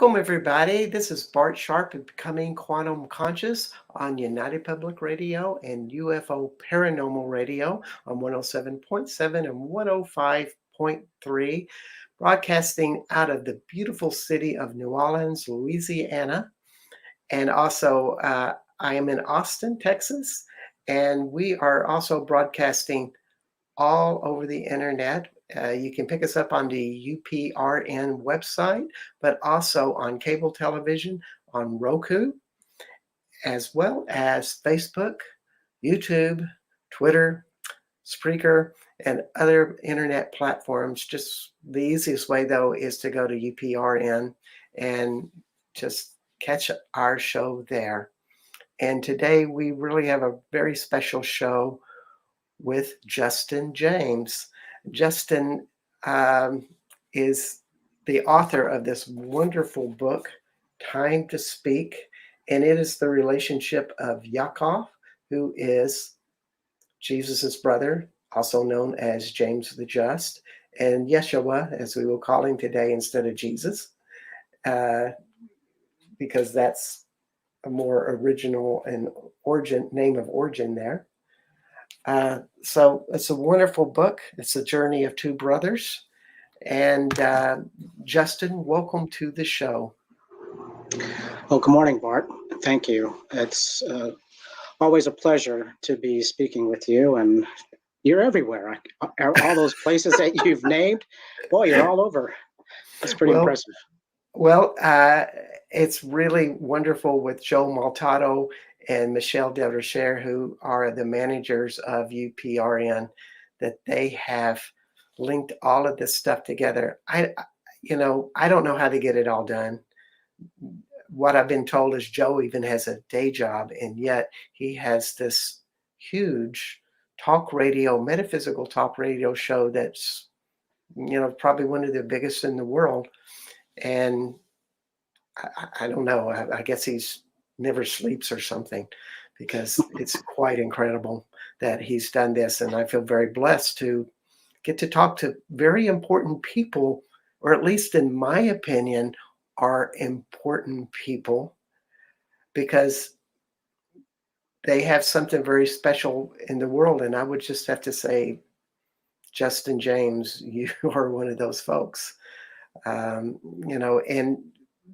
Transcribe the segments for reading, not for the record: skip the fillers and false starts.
Welcome, everybody. This is Bart Sharp and Becoming Quantum Conscious on United Public Radio and UFO Paranormal Radio on 107.7 and 105.3, broadcasting out of the beautiful city of New Orleans, Louisiana. And also, I am in Austin, Texas, and we are also broadcasting all over the internet. You can pick us up on the UPRN website, but also on cable television, on Roku, as well as Facebook, YouTube, Twitter, Spreaker, and other internet platforms. Just the easiest way, though, is to go to UPRN and just catch our show there. And today we really have a very special show with Justin James. Justin is the author of this wonderful book, Time to Speak, and it is the relationship of Yaakov, who is Jesus's brother, also known as James the Just, and Yeshua, as we will call him today instead of Jesus, because that's a more original and name of origin there. So it's a wonderful book. It's a journey of two brothers. And Justin, welcome to the show. Well, good morning, Bart. Thank you. It's always a pleasure to be speaking with you, and you're everywhere. All those places that you've named, boy, you're all over. That's pretty impressive. Well, it's really wonderful with Joe Maltado and Michelle Delrocher, who are the managers of UPRN, that they have linked all of this stuff together. I don't know how to get it all done. What I've been told is Joe even has a day job, and yet he has this huge metaphysical talk radio show that's, probably one of the biggest in the world. And I don't know. I guess he's never sleeps or something, because it's quite incredible that he's done this. And I feel very blessed to get to talk to very important people, or at least in my opinion, are important people, because they have something very special in the world. And I would just have to say, Justin James, you are one of those folks. And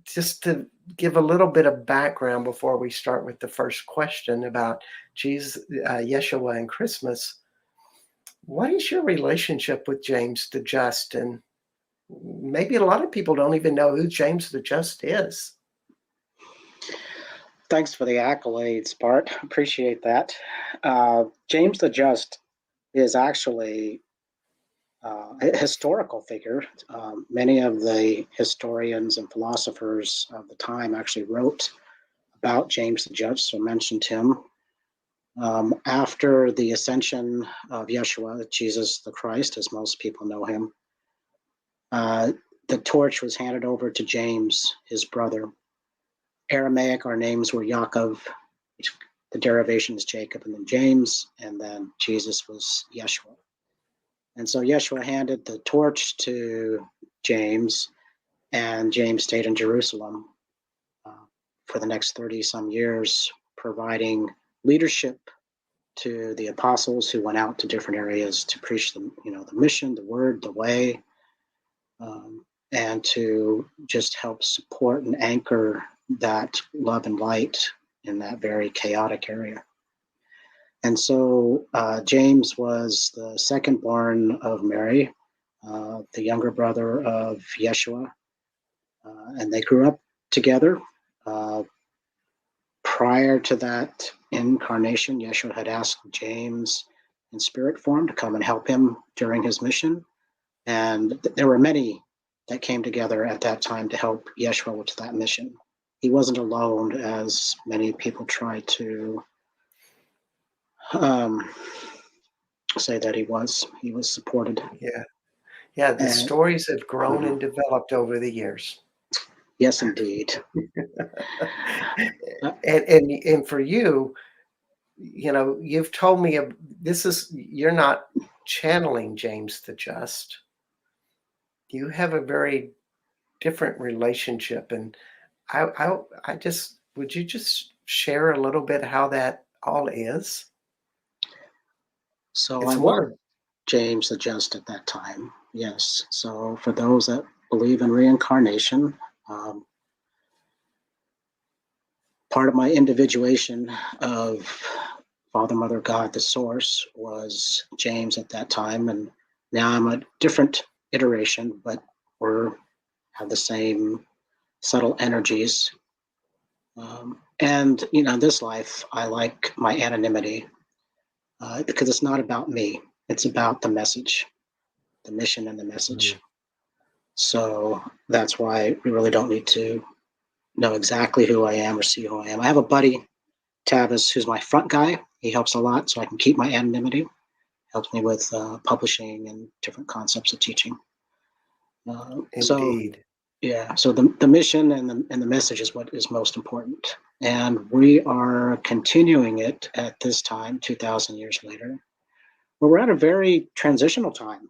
just to give a little bit of background before we start with the first question about Jesus, Yeshua, and Christmas, what is your relationship with James the Just? And maybe a lot of people don't even know who James the Just is. Thanks for the accolades, Bart. Appreciate that. James the Just is actually a historical figure. Many of the historians and philosophers of the time actually wrote about James the Just, so mentioned him. After the ascension of Yeshua, Jesus the Christ, as most people know him, the torch was handed over to James, his brother. Aramaic, our names were Yaakov. The derivation is Jacob, and then James, and then Jesus was Yeshua. And so Yeshua handed the torch to James, and James stayed in Jerusalem for the next 30-some years, providing leadership to the apostles who went out to different areas to preach the mission, the word, the way, and to just help support and anchor that love and light in that very chaotic area. And so James was the second born of Mary, the younger brother of Yeshua, and they grew up together. Prior to that incarnation, Yeshua had asked James in spirit form to come and help him during his mission. And there were many that came together at that time to help Yeshua with that mission. He wasn't alone, as many people try to say that he was. He was supported. Yeah. The stories have grown and developed over the years. Yes, indeed. and for you, you've told me you're not channeling James the Just. You have a very different relationship. And I just, would you just share a little bit how that all is? So I It's was more, James the Just at that time. Yes. So for those that believe in reincarnation, um, part of my individuation of Father, Mother, God, the Source was James at that time, and now I'm a different iteration, but we're have the same subtle energies. And this life, I like my anonymity because it's not about me; it's about the message, the mission, and the message. mm, So that's why we really don't need to know exactly who I am or see who I am. I have a buddy, Tavis, who's my front guy. He helps a lot, so I can keep my anonymity. Helps me with publishing and different concepts of teaching. So indeed. yeah, so the mission and the message is what is most important, and we are continuing it at this time, 2,000 years later. But we're at a very transitional time.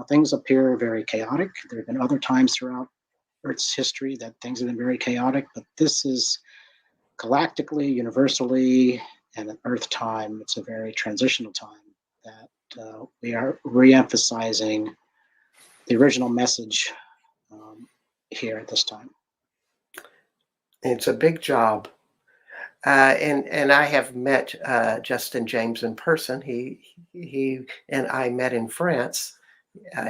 Things appear very chaotic. There have been other times throughout Earth's history that things have been very chaotic, but this is galactically, universally, and at Earth time, it's a very transitional time that we are re-emphasizing the original message um, here at this time. It's a big job. And I have met Justin James in person. He and I met in France.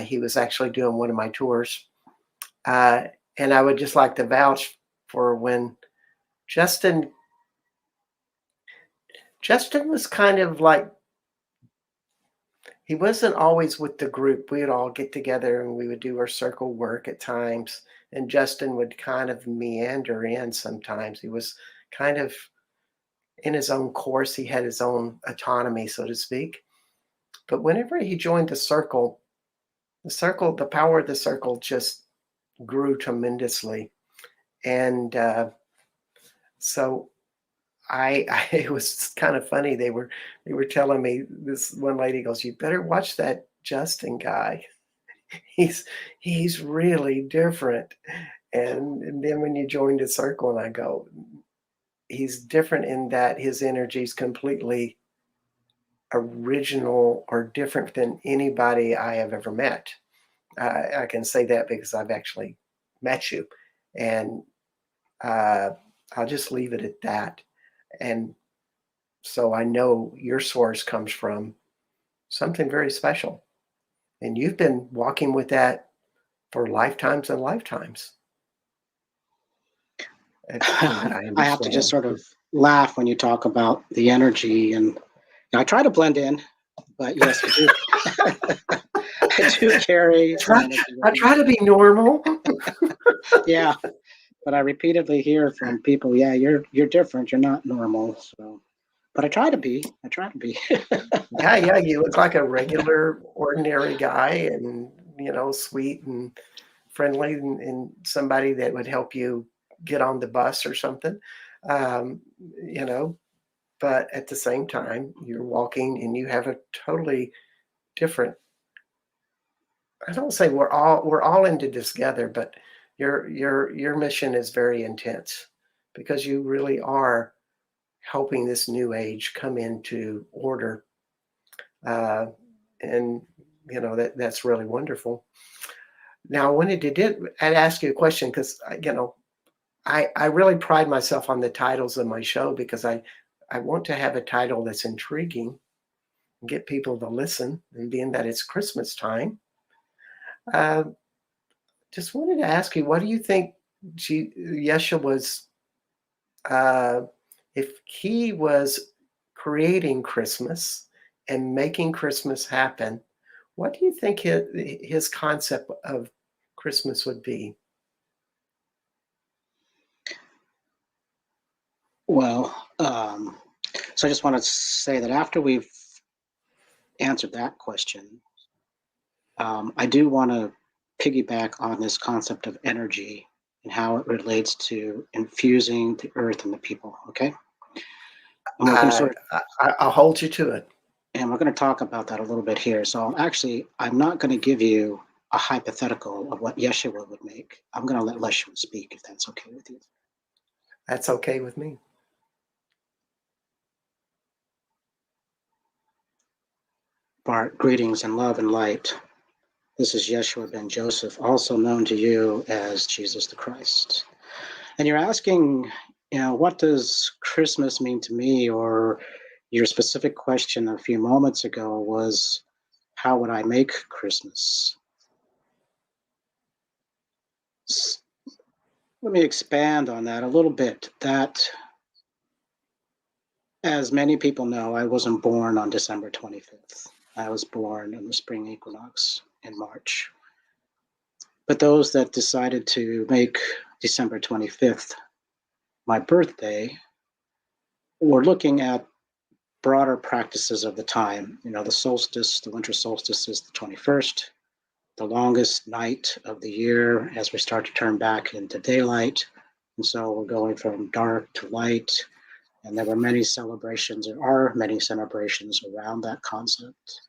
He was actually doing one of my tours, uh, and I would just like to vouch for when Justin Justin was kind of like, he wasn't always with the group. We'd all get together and we would do our circle work at times, and Justin would kind of meander in sometimes. He was kind of in his own course. He had his own autonomy, so to speak. But whenever he joined the power of the circle just grew tremendously. And so it was kind of funny. They were telling me, this one lady goes, "You better watch that Justin guy. He's he's really different." And then when you joined the circle, and I go, he's different in that his energy is completely original or different than anybody I have ever met. I can say that because I've actually met you, and uh, I'll just leave it at that. And so I know your source comes from something very special, and you've been walking with that for lifetimes and lifetimes, from what I I have to just understand. sort of laugh when you talk about the energy, and I try to blend in, but yes, I do. I do carry some Try, energy with I me. try to be normal. Yeah, but I repeatedly hear from people, yeah, you're different. You're not normal. So, but I try to be. I try to be. Yeah, yeah, you look like a regular, ordinary guy, and sweet and friendly, and somebody that would help you get on the bus or something. Um, you know, but at the same time, you're walking and you have a totally different. I don't say we're all into this together, but your mission is very intense because you really are helping this new age come into order, uh, and that's really wonderful. Now, I wanted to I'd ask you a question because I really pride myself on the titles of my show because I want to have a title that's intriguing and get people to listen. And being that it's Christmas time, uh, just wanted to ask you, what do you think Yeshua was, uh, if he was creating Christmas and making Christmas happen? What do you think his concept of Christmas would be? Well, so I just want to say that after we've answered that question, I do want to piggyback on this concept of energy and how it relates to infusing the earth and the people. Okay, and we're going to Uh, sort of I'll hold you to it. and we're going to talk about that a little bit here. So actually, I'm not going to give you a hypothetical of what Yeshua would make. I'm going to let Yeshua speak, if that's okay with you. That's okay with me. Bart, greetings in love and light. This is Yeshua ben Joseph, also known to you as Jesus the Christ. And you're asking, what does Christmas mean to me? Or your specific question a few moments ago was, how would I make Christmas? Let me expand on that a little bit. That, as many people know, I wasn't born on December 25th. I was born in the spring equinox in March. But those that decided to make December 25th my birthday were looking at broader practices of the time. The solstice, the winter solstice is the 21st, the longest night of the year as we start to turn back into daylight. And so we're going from dark to light. And there were many celebrations, there are many celebrations around that concept.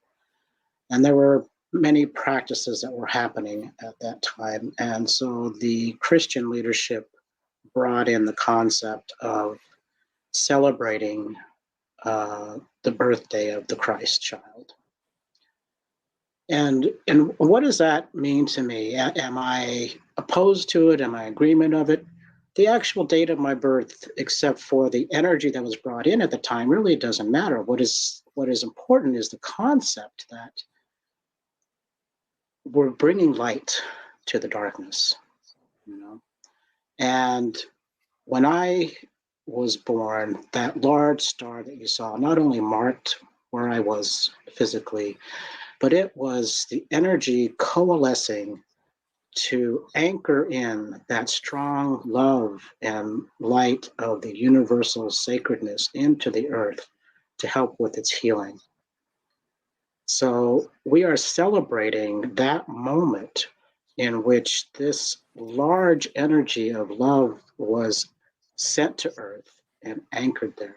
And there were many practices that were happening at that time. And so the Christian leadership brought in the concept of celebrating the birthday of the Christ child. And what does that mean to me? Am I opposed to it? Am I in agreement of it? The actual date of my birth, except for the energy that was brought in at the time, really doesn't matter. What is important is the concept that we're bringing light to the darkness, And when I was born, that large star that you saw not only marked where I was physically, but it was the energy coalescing to anchor in that strong love and light of the universal sacredness into the earth to help with its healing. So we are celebrating that moment in which this large energy of love was sent to earth and anchored there.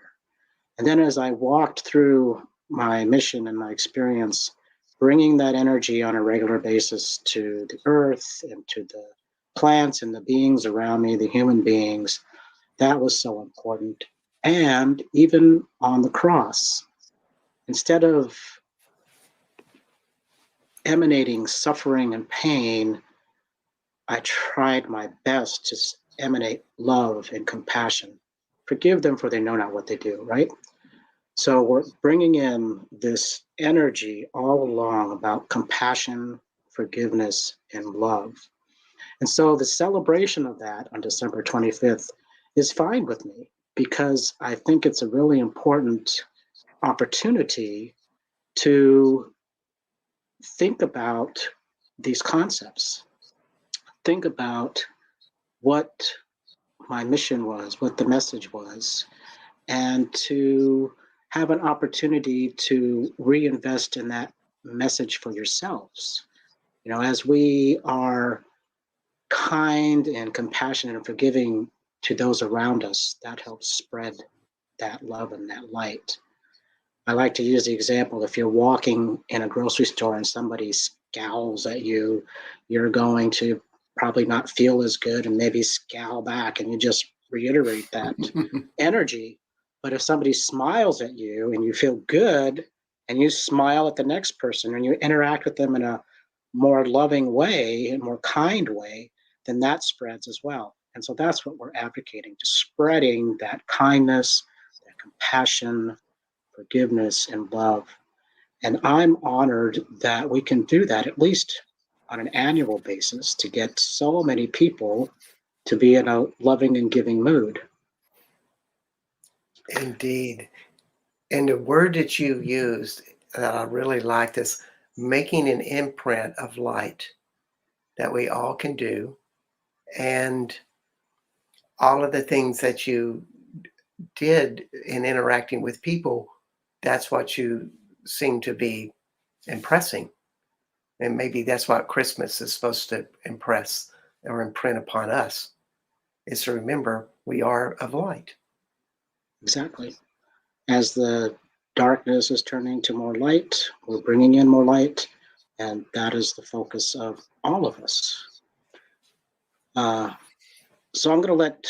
And then as I walked through my mission and my experience, bringing that energy on a regular basis to the earth and to the plants and the beings around me, the human beings, that was so important. And even on the cross, instead of emanating suffering and pain, I tried my best to emanate love and compassion. Forgive them, for they know not what they do, right? So we're bringing in this energy all along about compassion, forgiveness, and love. And so the celebration of that on December 25th is fine with me, because I think it's a really important opportunity to think about these concepts. Think about what my mission was, what the message was, and to have an opportunity to reinvest in that message for yourselves. As we are kind and compassionate and forgiving to those around us, that helps spread that love and that light. I like to use the example, if you're walking in a grocery store and somebody scowls at you, you're going to probably not feel as good and maybe scowl back, and you just reiterate that energy. But if somebody smiles at you and you feel good and you smile at the next person and you interact with them in a more loving way and more kind way, then that spreads as well. And so that's what we're advocating, to spreading that kindness, that compassion, forgiveness, and love. And I'm honored that we can do that, at least on an annual basis, to get so many people to be in a loving and giving mood. Indeed. And the word that you used that I really liked is making an imprint of light that we all can do. And all of the things that you did in interacting with people, that's what you seem to be impressing. And maybe that's what Christmas is supposed to impress or imprint upon us, is to remember we are of light. Exactly. As the darkness is turning to more light, we're bringing in more light. And that is the focus of all of us. So I'm going to let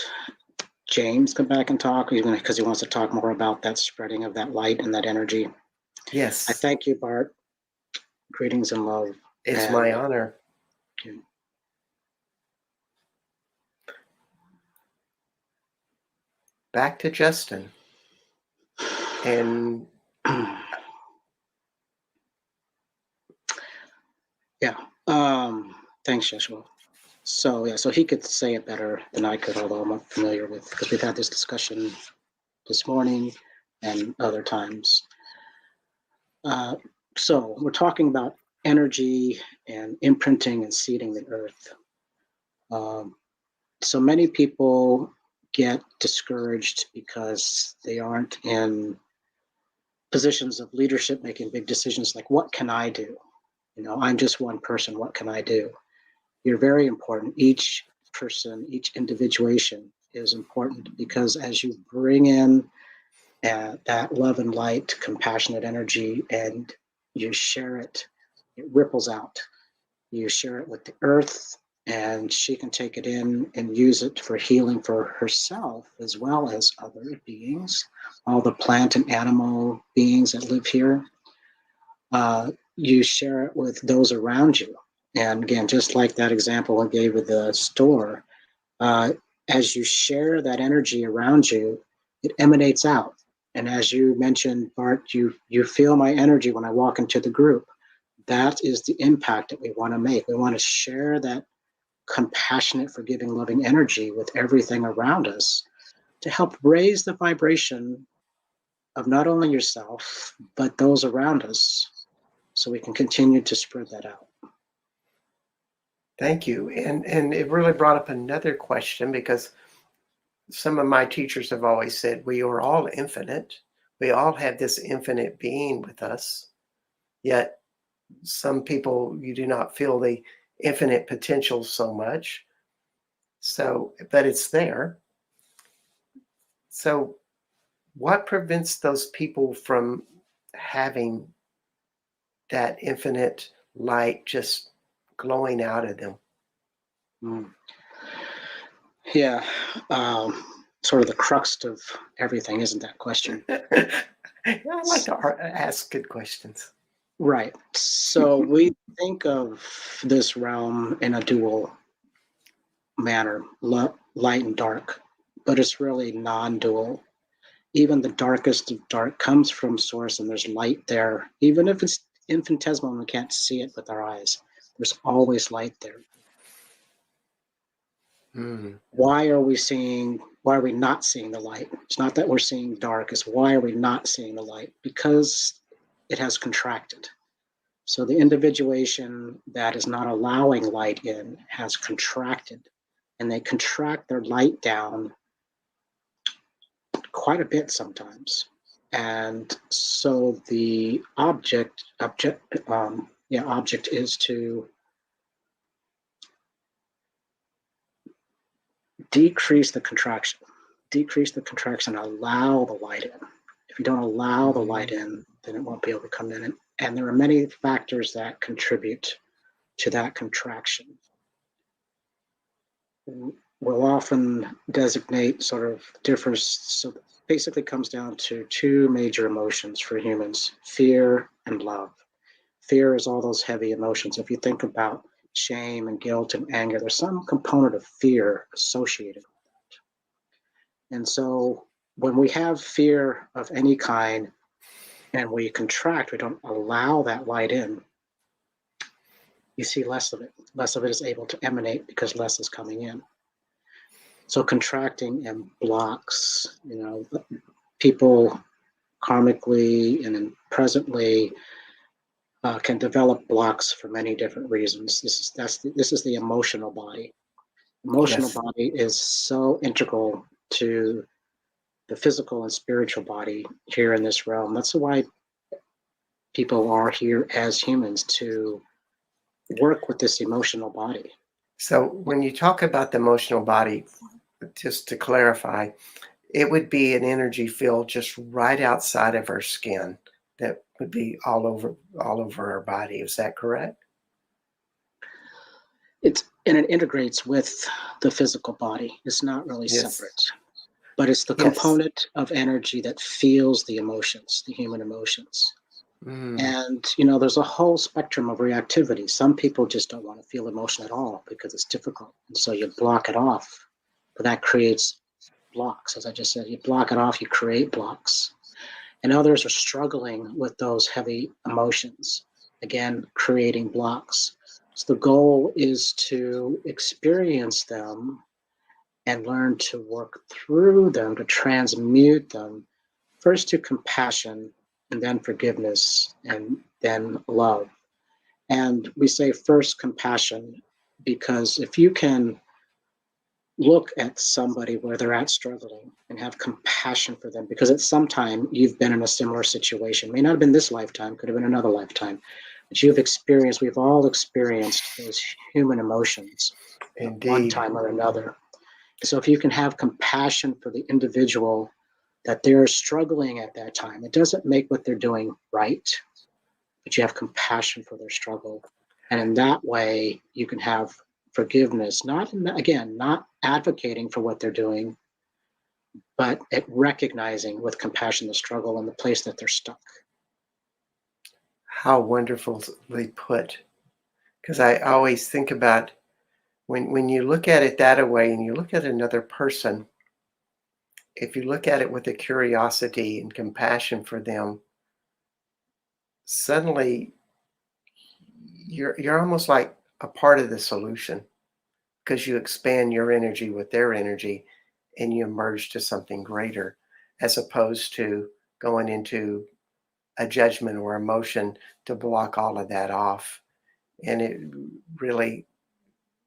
James come back and talk, because he wants to talk more about that spreading of that light and that energy. Yes. I thank you, Bart. Greetings and love. It's my honor. Yeah. Back to Justin. And yeah. Thanks, Jeshua. So he could say it better than I could, although I'm not familiar with, because we've had this discussion this morning and other times. So we're talking about energy and imprinting and seeding the earth. So many people get discouraged because they aren't in positions of leadership, making big decisions like, what can I do? I'm just one person. What can I do? You're very important. Each person, each individuation is important, because as you bring in that love and light, compassionate energy, and you share it, it ripples out. You share it with the earth, and she can take it in and use it for healing for herself as well as other beings, all the plant and animal beings that live here. You share it with those around you. And again, just like that example I gave with the store, as you share that energy around you, it emanates out. And as you mentioned, Bart, you feel my energy when I walk into the group. That is the impact that we want to make. We want to share that compassionate, forgiving, loving energy with everything around us to help raise the vibration of not only yourself, but those around us, so we can continue to spread that out. thank you. And it really brought up another question, because some of my teachers have always said we are all infinite. We all have this infinite being with us. Yet some people, you do not feel the infinite potential so much. So, but it's there. So what prevents those people from having that infinite light just glowing out of them? Yeah, sort of the crux of everything, isn't that question? I like to ask good questions. Right. So we think of this realm in a dual manner, light and dark, but it's really non-dual. Even the darkest of dark comes from source, and there's light there. Even if it's infinitesimal and we can't see it with our eyes, there's always light there. Why are we not seeing the light? It's not that we're seeing dark, it's why are we not seeing the light? Because it has contracted. So the individuation that is not allowing light in has contracted, and they contract their light down quite a bit sometimes. And so the object is to decrease the contraction, allow the light in. If you don't allow the light in, then it won't be able to come in. And there are many factors that contribute to that contraction. We'll often designate sort of difference. So basically comes down to two major emotions for humans: fear and love. Fear is all those heavy emotions. If you think about shame and guilt and anger, there's some component of fear associated with that. And so when we have fear of any kind and we contract, we don't allow that light in, you see less of it. Less of it is able to emanate because less is coming in. So contracting and blocks, people karmically and presently can develop blocks for many different reasons. This is the emotional body. Emotional Yes. body is so integral to the physical and spiritual body here in this realm. That's why people are here as humans, to work with this emotional body. So when you talk about the emotional body, just to clarify, it would be an energy field just right outside of our skin that would be all over our body. Is that correct? it integrates with the physical body. It's not really Yes. separate, but it's the Yes. component of energy that feels the emotions, the human emotions. Mm, And there's a whole spectrum of reactivity. Some people just don't want to feel emotion at all because it's difficult, and so you block it off. But that creates blocks, as I just said. You block it off, you create blocks. And others are struggling with those heavy emotions, again, creating blocks. So the goal is to experience them and learn to work through them, to transmute them, first to compassion, and then forgiveness, and then love. And we say first compassion because if you can look at somebody where they're at struggling and have compassion for them, because at some time you've been in a similar situation, may not have been this lifetime, could have been another lifetime, but we've all experienced those human emotions at one indeed. time or another. So if you can have compassion for the individual that they're struggling at that time, it doesn't make what they're doing right, but you have compassion for their struggle. And in that way, you can have forgiveness, again, not advocating for what they're doing, but at recognizing with compassion the struggle and the place that they're stuck. How wonderfully put. Because I always think about when you look at it that way and you look at another person, if you look at it with a curiosity and compassion for them, suddenly you're almost like a part of the solution because you expand your energy with their energy and you merge to something greater as opposed to going into a judgment or emotion to block all of that off. And it really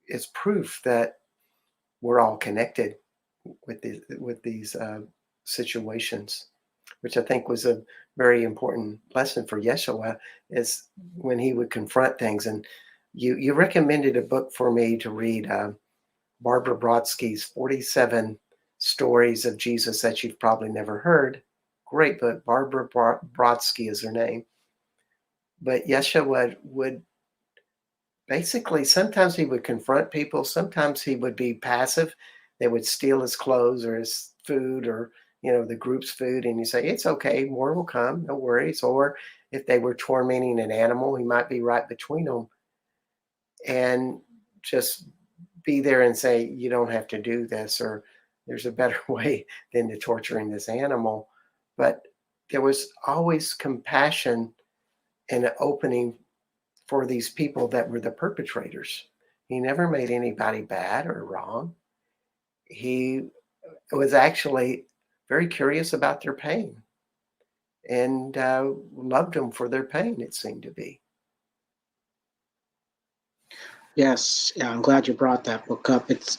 is proof that we're all connected with these situations, which I think was a very important lesson for Yeshua, is when he would confront things. And you recommended a book for me to read, Barbara Brodsky's 47 Stories of Jesus That You've Probably Never Heard. Great book. Barbara Brodsky is her name. But Yeshua would basically, sometimes he would confront people, sometimes he would be passive. They would steal his clothes or his food or, the group's food, and you say, it's okay, more will come, no worries. Or if they were tormenting an animal, he might be right between them and just be there and say, you don't have to do this, or there's a better way than to torturing this animal. But there was always compassion and an opening for these people that were the perpetrators. He never made anybody bad or wrong. He was actually very curious about their pain and loved them for their pain, it seemed to be. Yes, yeah, I'm glad you brought that book up. It's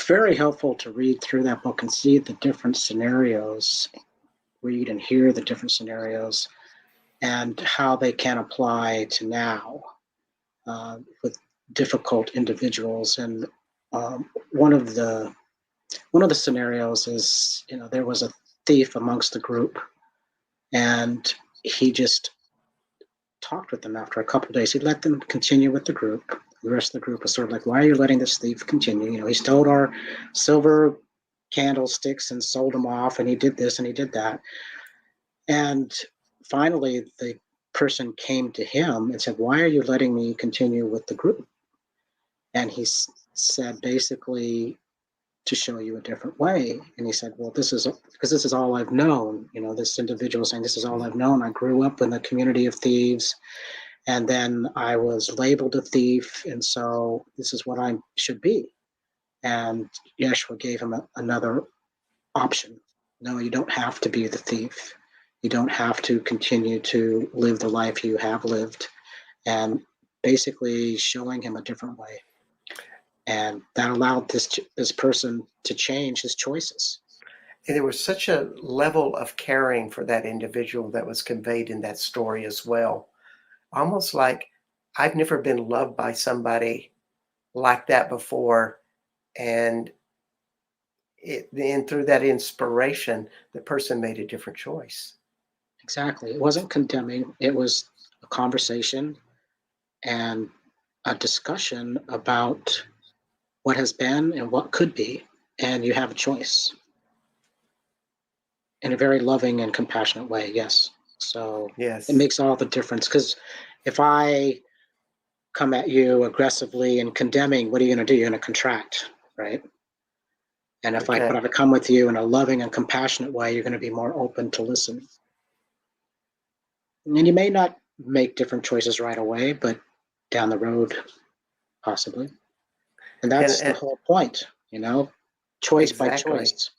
very helpful to read through that book and see the different scenarios, read and hear the different scenarios, and how they can apply to now with difficult individuals. And um, one of the one of the scenarios is, there was a thief amongst the group, and he just talked with them after a couple of days. He let them continue with the group. The rest of the group was sort of like, "Why are you letting this thief continue? He stole our silver candlesticks and sold them off, and he did this and he did that." And finally, the person came to him and said, "Why are you letting me continue with the group?" And he said, basically, to show you a different way. And he said, "Well, this is because this is all I've known." This individual saying, "This is all I've known. I grew up in a community of thieves, and then I was labeled a thief, and so this is what I should be." And Yeshua gave him another option. No, you don't have to be the thief. You don't have to continue to live the life you have lived, and basically showing him a different way. And that allowed this person to change his choices. And there was such a level of caring for that individual that was conveyed in that story as well. Almost like I've never been loved by somebody like that before. And then through that inspiration, the person made a different choice. Exactly. It wasn't condemning, it was a conversation, and a discussion about what has been and what could be, and you have a choice in a very loving and compassionate way. Yes. So it Yes. makes all the difference, because if I come at you aggressively and condemning, what are you going to do? You're going to contract, right? And if I Okay. but if I come with you in a loving and compassionate way, you're going to be more open to listen. And you may not make different choices right away, but down the road, possibly. And And, that's the and whole point, choice by exactly. choice.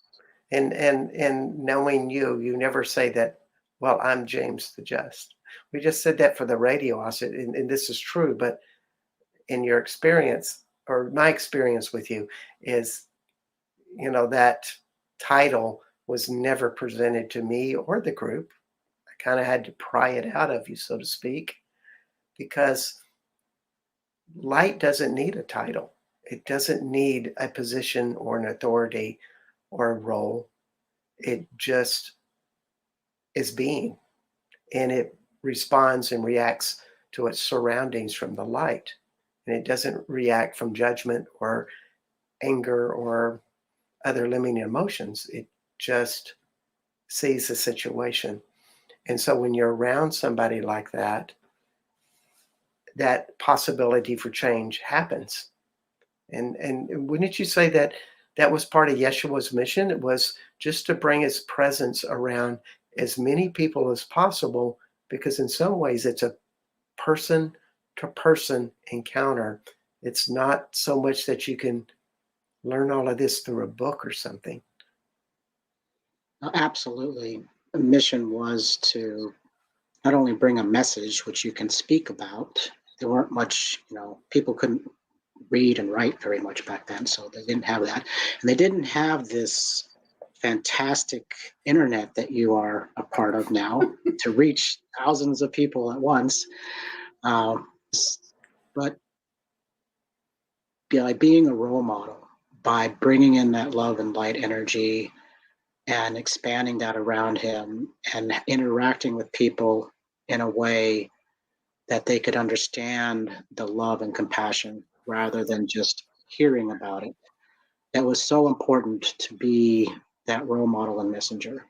And knowing you, you never say that, well, I'm James the Just. We just said that for the radio. I said, and this is true, but in your experience, or my experience with you, is, that title was never presented to me or the group. I kind of had to pry it out of you, so to speak, because light doesn't need a title. It doesn't need a position or an authority or a role. It just is being, and it responds and reacts to its surroundings from the light. And it doesn't react from judgment or anger or other limiting emotions. It just sees the situation. And so when you're around somebody like that, that possibility for change happens. And wouldn't you say that that was part of Yeshua's mission? It was just to bring his presence around as many people as possible, because in some ways it's a person to person encounter. It's not so much that you can learn all of this through a book or something. Absolutely. The mission was to not only bring a message which you can speak about. There weren't much, people couldn't read and write very much back then, so they didn't have that. And they didn't have this fantastic internet that you are a part of now to reach thousands of people at once. Um, but by being a role model, by bringing in that love and light energy and expanding that around him and interacting with people in a way that they could understand the love and compassion rather than just hearing about it. That was so important to be that role model and messenger.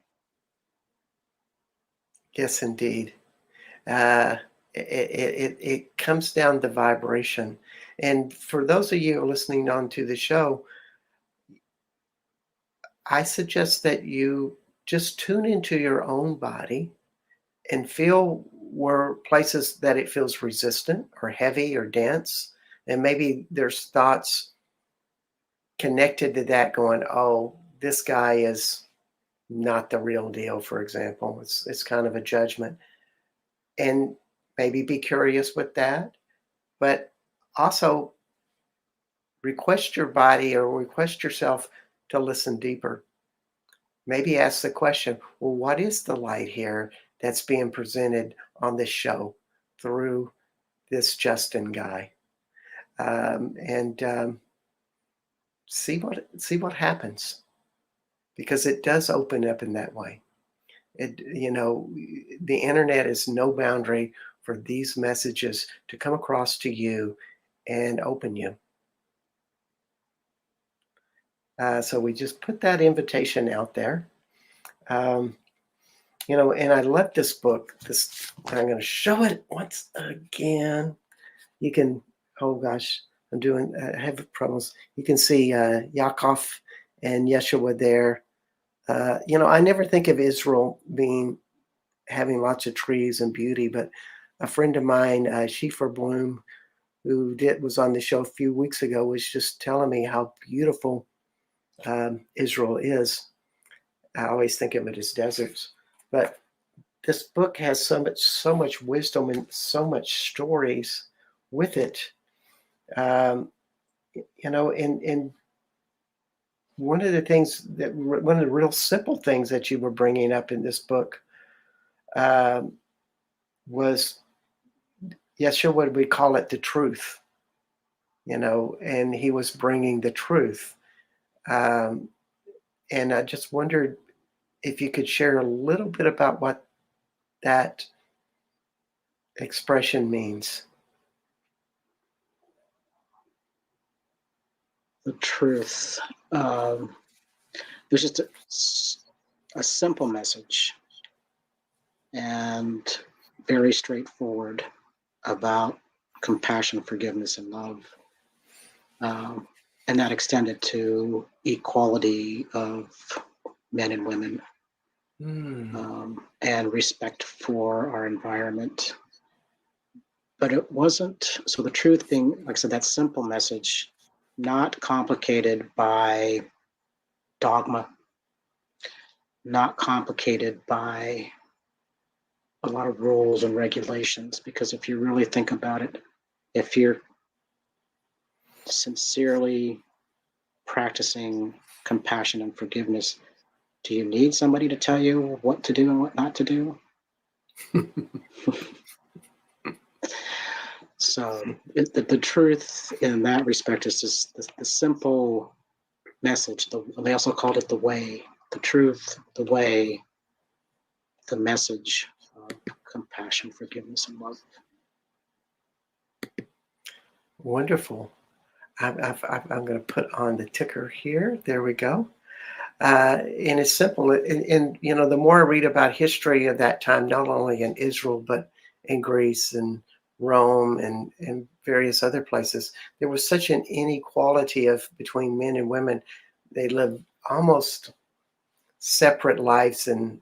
Yes, indeed. Uh, it comes down to vibration. And for those of you listening on to the show, I suggest that you just tune into your own body and feel where places that it feels resistant or heavy or dense. And maybe there's thoughts connected to that going, oh, this guy is not the real deal, for example. It's kind of a judgment. And maybe be curious with that. But also request your body or request yourself to listen deeper. Maybe ask the question, well, what is the light here that's being presented on this show through this Justin guy? And see what happens, because it does open up in that way. The internet is no boundary for these messages to come across to you and open you. So we just put that invitation out there. Um, and I love this book. I'm going to show it once again. You can, oh gosh, I have problems. You can see Yaakov and Yeshua there. I never think of Israel having lots of trees and beauty, but a friend of mine, Schieffer Bloom, who was on the show a few weeks ago, was just telling me how beautiful Israel is. I always think of it as deserts, but this book has so much wisdom and so much stories with it. Um, and one of the real simple things that you were bringing up in this book um, was, Yeshua, what we call it, the truth, and he was bringing the truth. Um, and I just wondered if you could share a little bit about what that expression means. The truth. There's just a simple message and very straightforward about compassion, forgiveness, and love. And that extended to equality of men and women, and respect for our environment. But it wasn't, so the truth being, like I said, that simple message, not complicated by dogma, not complicated by a lot of rules and regulations, because if you really think about it, if you're sincerely practicing compassion and forgiveness, do you need somebody to tell you what to do and what not to do? So the truth in that respect is just the simple message. They also called it the way, the truth, the way, the message of compassion, forgiveness, and love. Wonderful. I'm going to put on the ticker here. There we go. And it's simple. And, you know, the more I read about history of that time, not only in Israel, but in Greece and Rome and various other places, there was such an inequality between men and women. They lived almost separate lives, and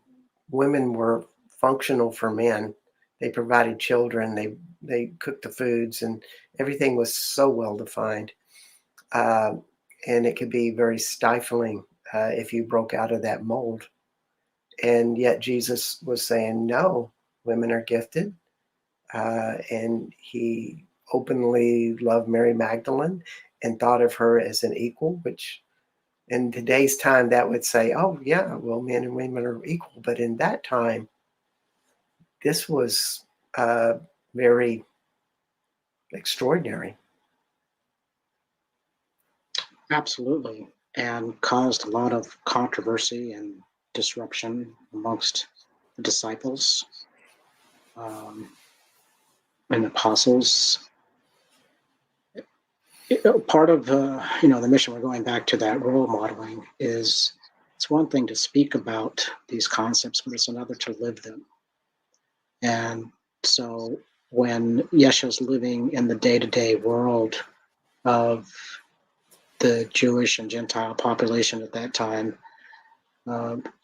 women were functional for men. They provided children. They cooked the foods, and everything was so well defined. And it could be very stifling if you broke out of that mold. And yet Jesus was saying, no, women are gifted. And he openly loved Mary Magdalene and thought of her as an equal, which in today's time that would say, oh, yeah, well, men and women are equal. But in that time, this was very extraordinary. Absolutely. And caused a lot of controversy and disruption amongst the disciples and apostles. Part of the mission, we're going back to that role modeling, is it's one thing to speak about these concepts, but it's another to live them. And so when Yeshua's living in the day-to-day world of the Jewish and Gentile population at that time,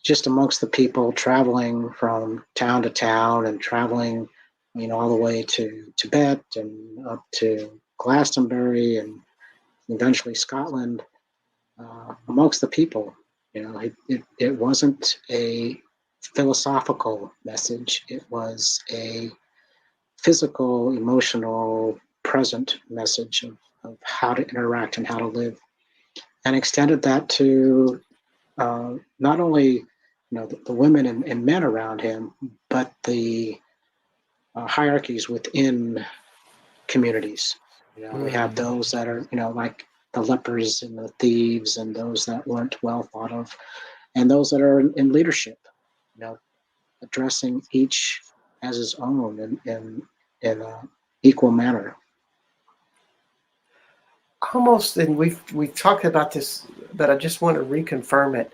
just amongst the people traveling from town to town and traveling, all the way to Tibet and up to Glastonbury and eventually Scotland, amongst the people, it wasn't a philosophical message. It was a physical, emotional, present message of how to interact and how to live, and extended that to not only the women and men around him, but the hierarchies within communities. We have those that are like the lepers and the thieves and those that weren't well thought of, and those that are in leadership, addressing each as his own in an equal manner. Almost, and we've talked about this, but I just want to reconfirm it.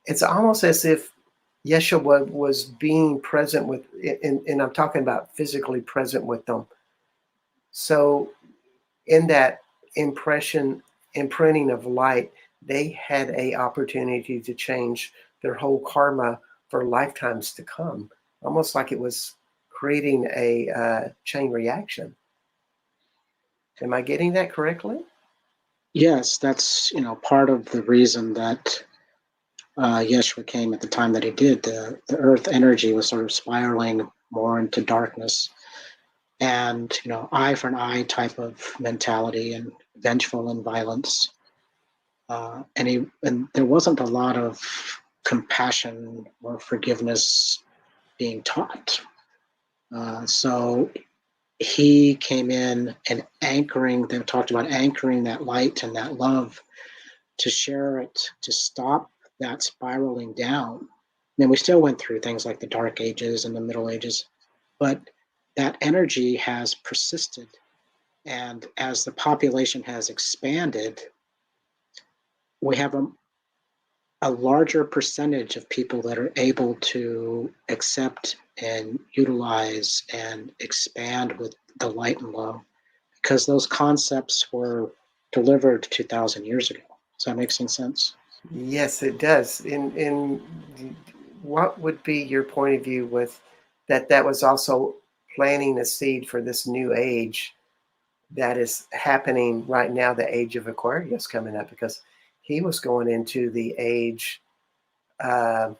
It's almost as if Yeshua was being present with, and I'm talking about physically present with them. So in that imprinting of light, they had a opportunity to change their whole karma for lifetimes to come, almost like it was creating a chain reaction. Am I getting that correctly? Yes, that's part of the reason that Yeshua came at the time that he did. The earth energy was sort of spiraling more into darkness, and eye for an eye type of mentality, and vengeful and violence. And there wasn't a lot of compassion or forgiveness being taught. So he came in and they talked about anchoring that light and that love to share it, to stop that spiraling down. I mean, we still went through things like the Dark Ages and the Middle Ages, but that energy has persisted. And as the population has expanded, we have a larger percentage of people that are able to accept and utilize and expand with the light and love because those concepts were delivered 2,000 years ago. Does that make some sense? Yes, it does. In what would be your point of view with that? That was also planting a seed for this new age that is happening right now, the age of Aquarius coming up, because he was going into the age, uh,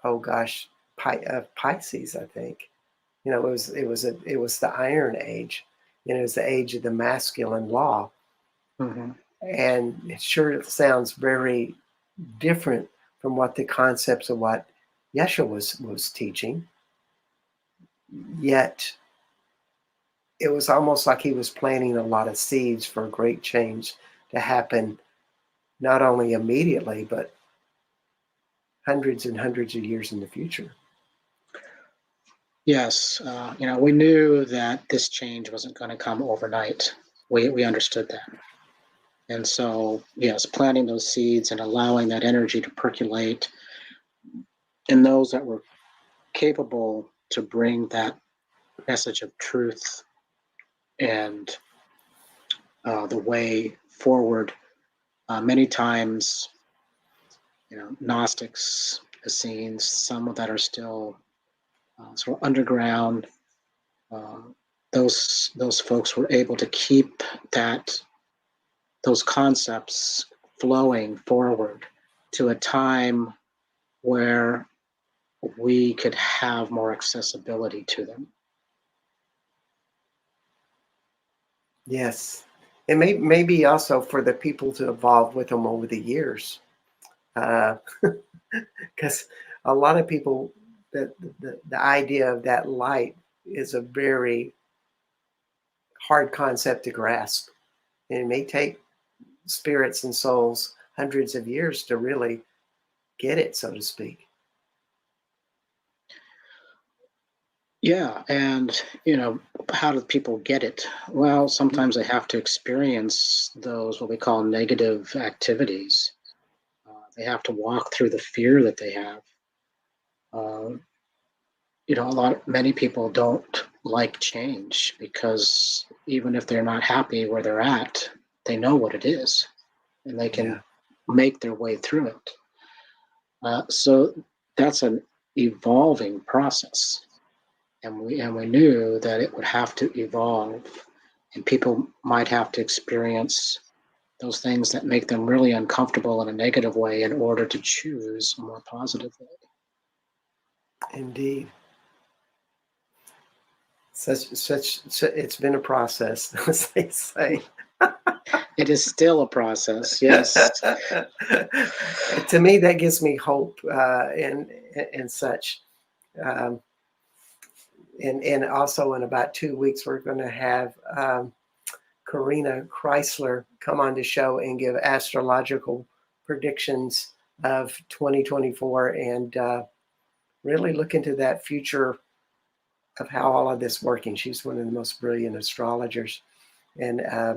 oh gosh, Pisces, I think. It was the Iron Age. It was the age of the masculine law, Mm-hmm. and it sure sounds very different from what the concepts of what Yeshua was teaching. Yet it was almost like he was planting a lot of seeds for a great change to happen, not only immediately, but hundreds and hundreds of years in the future. Yes, we knew that this change wasn't going to come overnight. We understood that. And so, yes, planting those seeds and allowing that energy to percolate in those that were capable to bring that message of truth and the way forward. Many times, Gnostics, Essenes, some that are still sort of underground, uh, those folks were able to keep those concepts flowing forward to a time where we could have more accessibility to them. Yes. And maybe also for the people to evolve with them over the years. Because a lot of people, the idea of that light is a very hard concept to grasp. And it may take spirits and souls hundreds of years to really get it, so to speak. Yeah, and how do people get it? Well, sometimes they have to experience those what we call negative activities. They have to walk through the fear that they have. Uh, many people don't like change because even if they're not happy where they're at, they know what it is, and they can Yeah. make their way through it. So that's an evolving process. And we knew that it would have to evolve, and people might have to experience those things that make them really uncomfortable in a negative way in order to choose a more positive way. Indeed. It's been a process, as they say. It is still a process, yes. To me, that gives me hope, and such. Um, and also in about 2 weeks, we're going to have Karina Chrysler come on the show and give astrological predictions of 2024 and really look into that future of how all of this working. She's one of the most brilliant astrologers. And I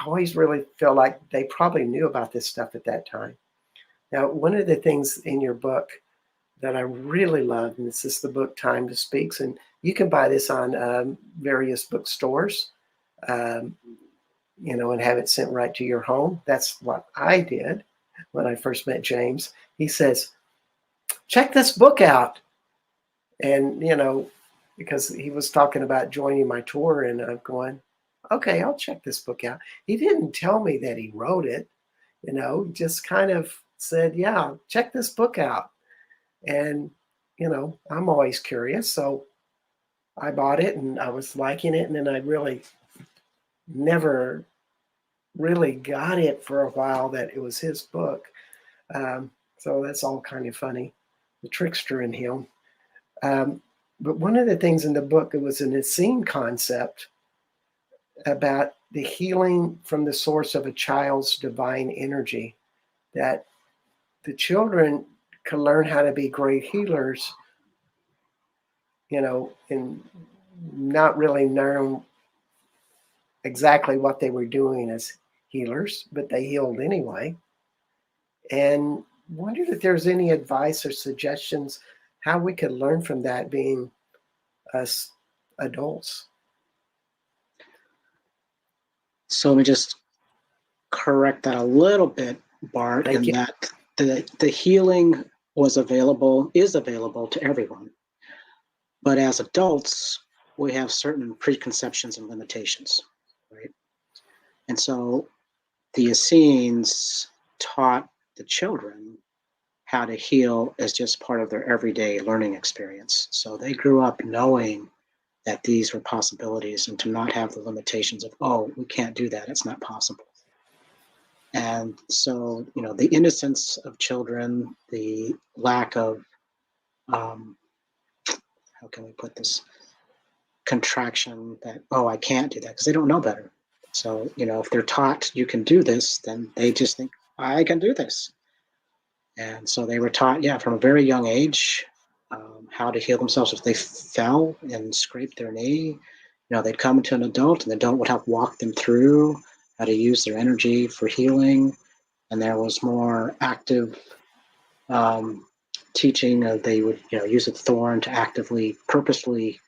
always really feel like they probably knew about this stuff at that time. Now, one of the things in your book that I really love, and this is the book Time to Speaks, and you can buy this on various bookstores, um, and have it sent right to your home. That's what I did when I first met James. He says, check this book out. And, because he was talking about joining my tour, and I'm going, okay, I'll check this book out. He didn't tell me that he wrote it, just kind of said, yeah, check this book out. And, I'm always curious. So I bought it and I was liking it. And then I really never really got it for a while that it was his book. So that's all kind of funny, the trickster in him. But one of the things in the book, it was an Essene concept about the healing from the source of a child's divine energy, that the children can learn how to be great healers, and not really know exactly what they were doing as healers, but they healed anyway. And wondered if there's any advice or suggestions how we could learn from that, being us adults. So let me just correct that a little bit, Bart, Thank in you. that the healing is available to everyone. But as adults, we have certain preconceptions and limitations, right? And so the Essenes taught the children how to heal as just part of their everyday learning experience. So they grew up knowing that these were possibilities and to not have the limitations of, oh, we can't do that, it's not possible. And so, the innocence of children, the lack of, how can we put this, contraction that, oh, I can't do that, because they don't know better. So, if they're taught you can do this, then they just think, I can do this. And so they were taught, from a very young age, how to heal themselves. If they fell and scraped their knee, they'd come to an adult, and the adult would help walk them through how to use their energy for healing. And there was more active teaching. They would, use a thorn to actively, purposely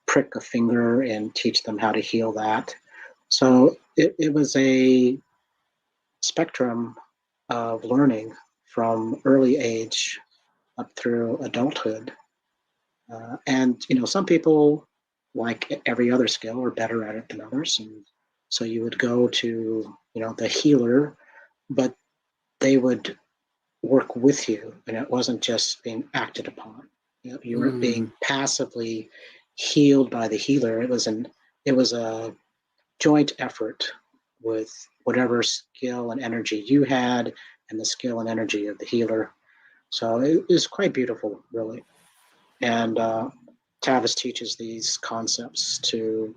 prick a finger and teach them how to heal that. So it was a spectrum of learning from early age up through adulthood. And, some people, like every other skill, are better at it than others. And so you would go to, the healer, but they would work with you, and it wasn't just being acted upon. You weren't being passively healed by the healer. It was a joint effort with whatever skill and energy you had and the skill and energy of the healer. So it was quite beautiful, really. And Tavis teaches these concepts to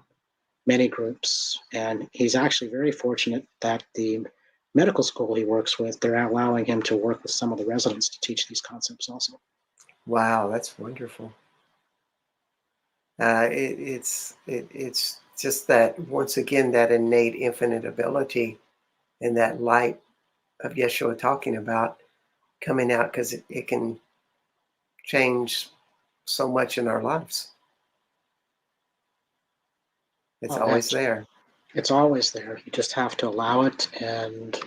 many groups, and he's actually very fortunate that the medical school he works with, they're allowing him to work with some of the residents to teach these concepts also. Wow, that's wonderful. It's just that, once again, that innate infinite ability and that light of Yeshua talking about coming out, because it can change so much in our lives. It's Oh, always there. it's always there. You just have to allow it and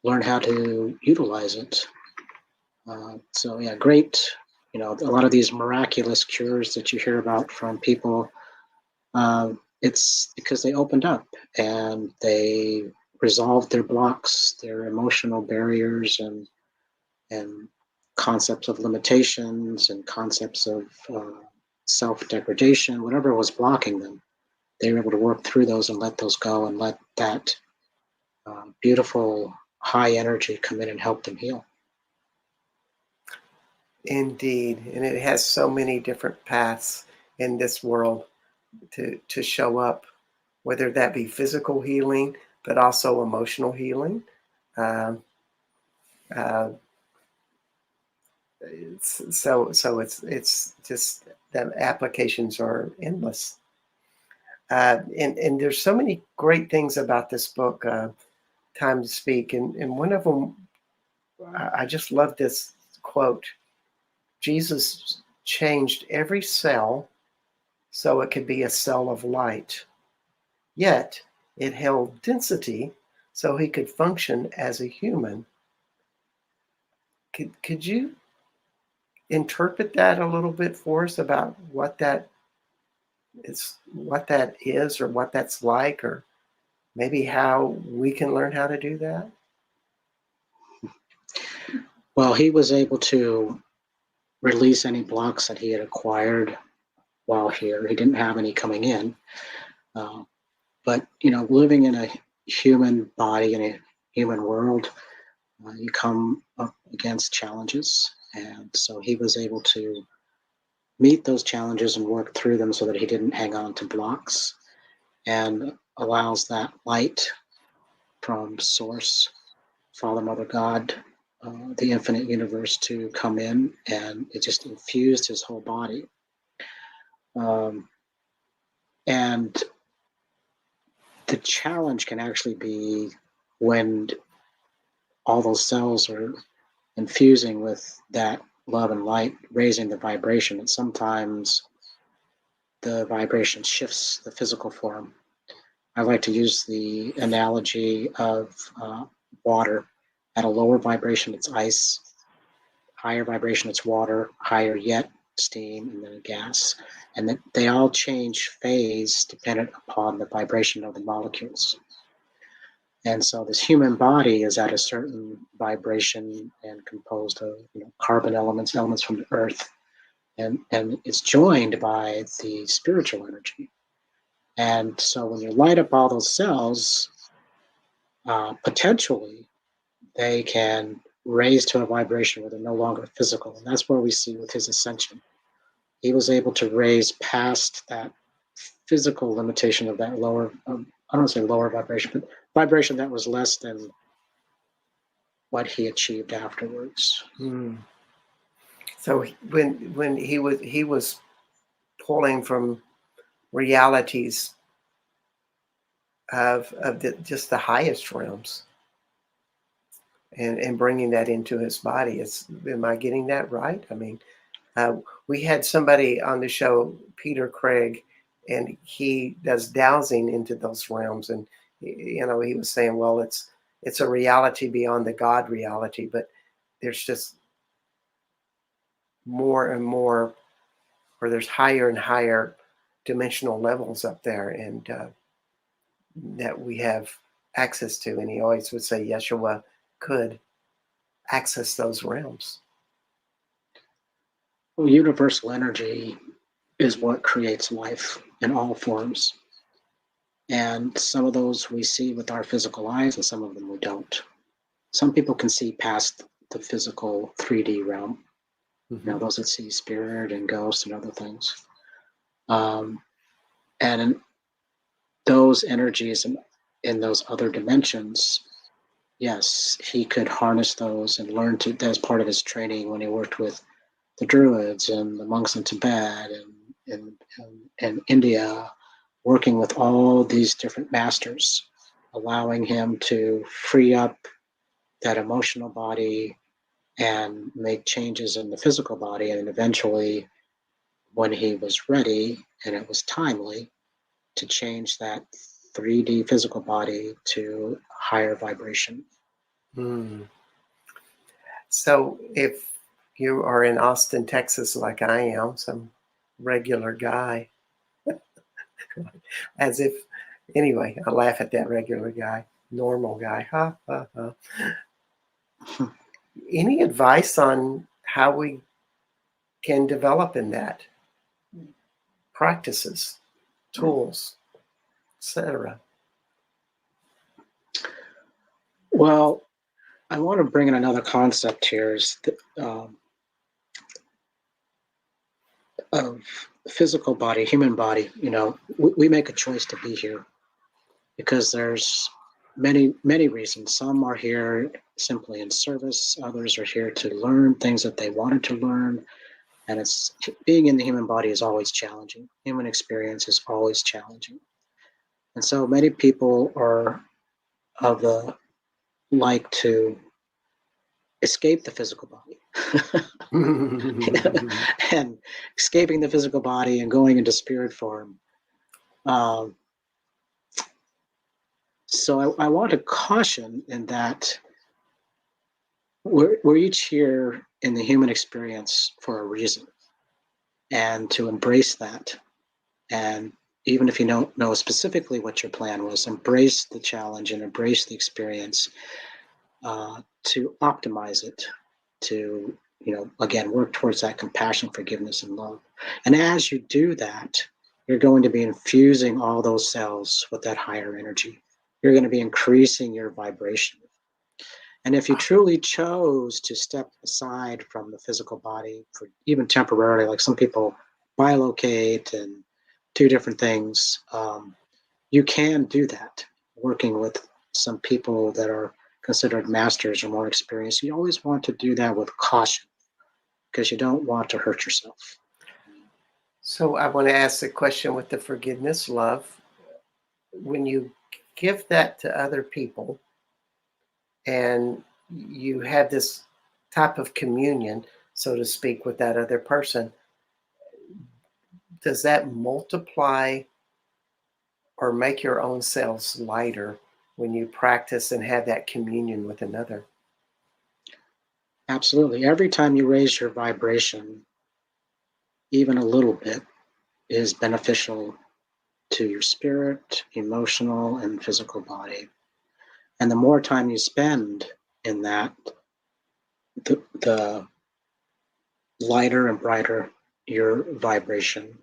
learn how to utilize it. So yeah, great. A lot of these miraculous cures that you hear about from people, it's because they opened up and they resolved their blocks, their emotional barriers, and concepts of limitations and concepts of self-degradation, whatever was blocking them. They were able to work through those and let those go, and let that beautiful high energy come in and help them heal. Indeed. And it has so many different paths in this world to show up, whether that be physical healing, but also emotional healing. Um, uh, it's just the applications are endless. And there's so many great things about this book, Time to Speak. And one of them, I just love this quote: Jesus changed every cell so it could be a cell of light. Yet it held density so he could function as a human. Could you interpret that a little bit for us about what that is, or what that's like, or maybe how we can learn how to do that? Well, he was able to release any blocks that he had acquired while here. He didn't have any coming in. But, living in a human body, in a human world, you come up against challenges. And so he was able to meet those challenges and work through them so that he didn't hang on to blocks, and allows that light from Source, Father, Mother, God, the infinite universe, to come in, and it just infused his whole body. And the challenge can actually be when all those cells are infusing with that love and light, raising the vibration, and sometimes the vibration shifts the physical form. I like to use the analogy of water. At a lower vibration, it's ice. Higher vibration, it's water. Higher yet, steam, and then gas. And that they all change phase dependent upon the vibration of the molecules. And so this human body is at a certain vibration and composed of carbon elements from the earth, and it's joined by the spiritual energy. And so when you light up all those cells, potentially they can raise to a vibration where they're no longer physical. And that's where we see with his ascension. He was able to raise past that physical limitation of that lower, I don't want to say lower vibration, but vibration that was less than what he achieved afterwards. So when he was pulling from realities of just the highest realms and bringing that into his body. Am I getting that right? I mean, we had somebody on the show, Peter Craig, and he does dowsing into those realms, and he was saying, well, it's a reality beyond the God reality, but there's just more and more, or there's higher and higher dimensional levels up there, and that we have access to. And he always would say Yeshua could access those realms. Well, universal energy is what creates life in all forms. And some of those we see with our physical eyes, and some of them we don't. Some people can see past the physical 3D realm. Those that see spirit and ghosts and other things. And in those energies in those other dimensions, yes, he could harness those and learn to. That's part of his training when he worked with the Druids and the monks in Tibet and India, working with all these different masters, allowing him to free up that emotional body and make changes in the physical body. And eventually, when he was ready and it was timely, to change that 3D physical body to higher vibration. So if you are in Austin, Texas, like I am, some regular guy, as if, anyway, I laugh at that regular guy, normal guy. Ha, ha, ha. Any advice on how we can develop in that? Practices, tools, etc. Well, I want to bring in another concept here is of physical body, human body. We make a choice to be here because there's many reasons. Some are here simply in service. Others are here to learn things that they wanted to learn. And it's being in the human body is always challenging. Human experience is always challenging. And so many people are like to escape the physical body. And escaping the physical body and going into spirit form. So I want to caution in that we're each here in the human experience for a reason, and to embrace that. And even if you don't know specifically what your plan was, embrace the challenge and embrace the experience to optimize it, to again, work towards that compassion, forgiveness, and love. And as you do that, you're going to be infusing all those cells with that higher energy. You're going to be increasing your vibration. And if you truly chose to step aside from the physical body for even temporarily, like some people bilocate and do different things, you can do that, working with some people that are considered masters or more experienced. You always want to do that with caution because you don't want to hurt yourself. So I want to ask the question with the forgiveness, love. When you give that to other people, and you have this type of communion, so to speak, with that other person, does that multiply or make your own selves lighter when you practice and have that communion with another? Absolutely. Every time you raise your vibration, even a little bit, is beneficial to your spirit, emotional, and physical body. And the more time you spend in that, the lighter and brighter your vibration.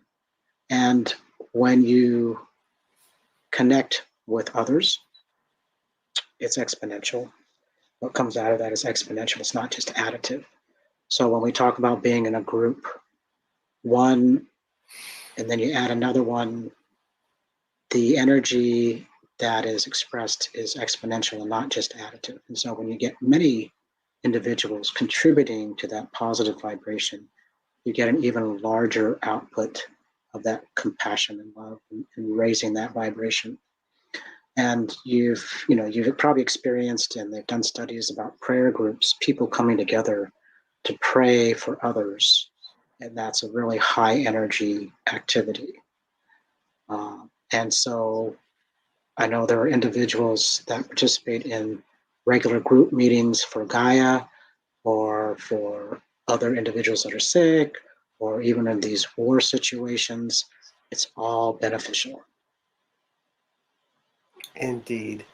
And when you connect with others, it's exponential. What comes out of that is exponential. It's not just additive. So when we talk about being in a group, one, and then you add another one, the energy that is expressed is exponential and not just additive. And so when you get many individuals contributing to that positive vibration, you get an even larger output of that compassion and love and raising that vibration. And you've probably experienced, and they've done studies about prayer groups, people coming together to pray for others, and that's a really high energy activity. And so I know there are individuals that participate in regular group meetings for Gaia or for other individuals that are sick, or even in these war situations. It's all beneficial. Indeed.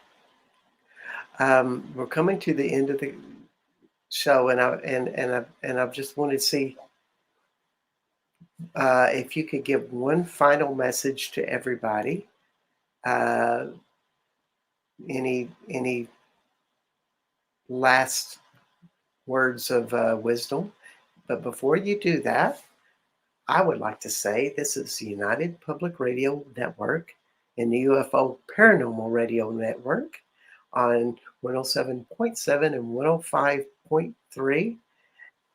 We're coming to the end of the show, and I just wanted to see if you could give one final message to everybody. Uh, any last words of wisdom? But before you do that, I would like to say this is the United Public Radio Network and the UFO Paranormal Radio Network on 107.7 and 105.3.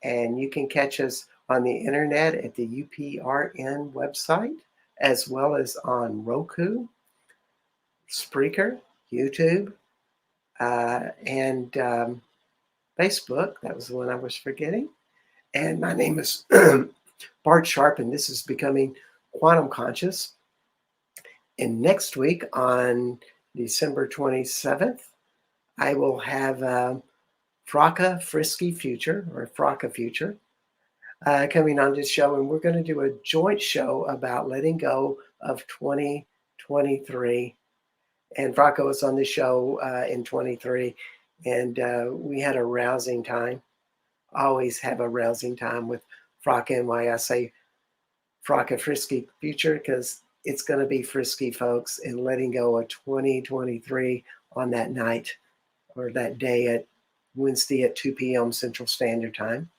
And you can catch us on the internet at the UPRN website, as well as on Roku, Spreaker, YouTube, and Facebook. That was the one I was forgetting. And my name is Bart Sharp, and this is Becoming Quantum Conscious. And next week on December 27th, I will have Fracca Frisky Future, or Fracca Future, coming on this show. And we're going to do a joint show about letting go of 2023. And Fracca was on the show in 23, and we had a rousing time. Always have a rousing time with Fracca, and why I say Fracca Frisky Future, because it's going to be frisky, folks, and letting go of 2023 on that night or that day at Wednesday at 2 p.m. Central Standard Time.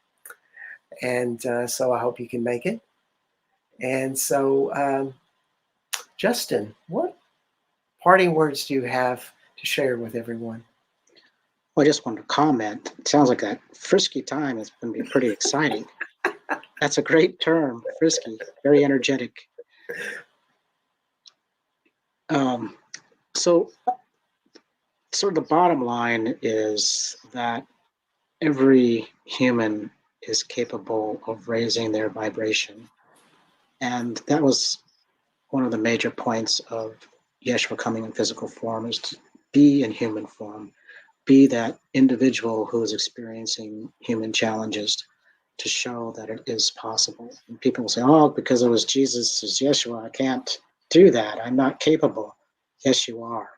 And so I hope you can make it. And so, Justin, what parting words do you have to share with everyone? Well, I just wanted to comment. It sounds like that frisky time is going to be pretty exciting. That's a great term, frisky, very energetic. So, sort of the bottom line is that every human is capable of raising their vibration. And that was one of the major points of Jeshua coming in physical form, is to be in human form, be that individual who is experiencing human challenges, to show that it is possible. And people will say, oh, because it was Jesus, it's Jeshua, I can't do that. I'm not capable. Yes, you are.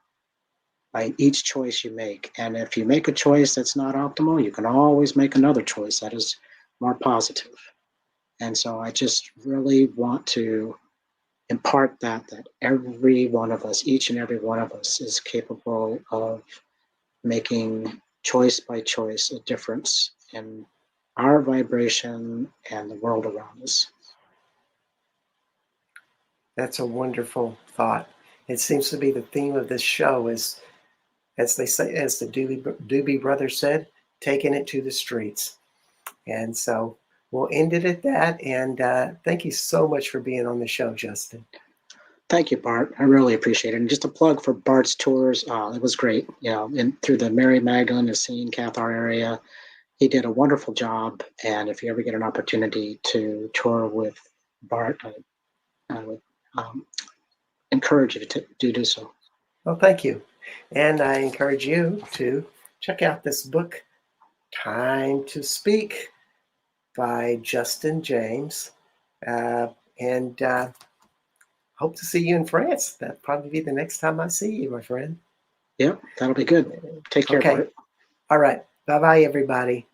By each choice you make. And if you make a choice that's not optimal, you can always make another choice that is more positive. And so I just really want to impart that every one of us, each and every one of us, is capable of making choice by choice a difference in our vibration and the world around us. That's a wonderful thought. It seems to be the theme of this show is, as they say, as the Doobie Brothers said, taking it to the streets. And so we'll end it at that. And thank you so much for being on the show, Justin. Thank you, Bart. I really appreciate it. And just a plug for Bart's tours. It was great. And through the Mary Magdalene, Essene, Cathar area, he did a wonderful job. And if you ever get an opportunity to tour with Bart, I would encourage you to do so. Well, thank you. And I encourage you to check out this book, Time to Speak by Justin James. And hope to see you in France. That'll probably be the next time I see you, my friend. Yep, that'll be good. Take care, Okay. Bart. All right. Bye-bye, everybody.